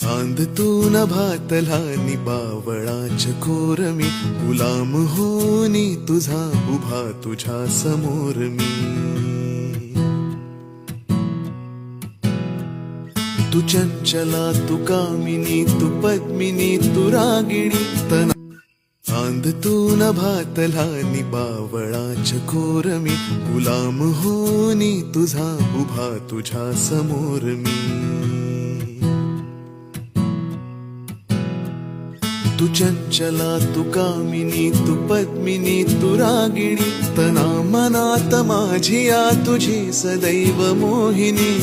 चांद तू नभातला निबावळाच कोरमी, गुलाम होनी तुझा उभा तुझ्या समोर मी. तू चंचला तू कामिनी तू पद्मिनी तू रागिणी तना. चांद तू नभातला निबावळाच कोरमी, गुलाम होनी तुझा उभा तुझ्या समोर मी. तू चंचला तू कामिनी तू पद्मिनी तू रागिणी तना. मनात माझिया तुझी सदैव मोहिनी.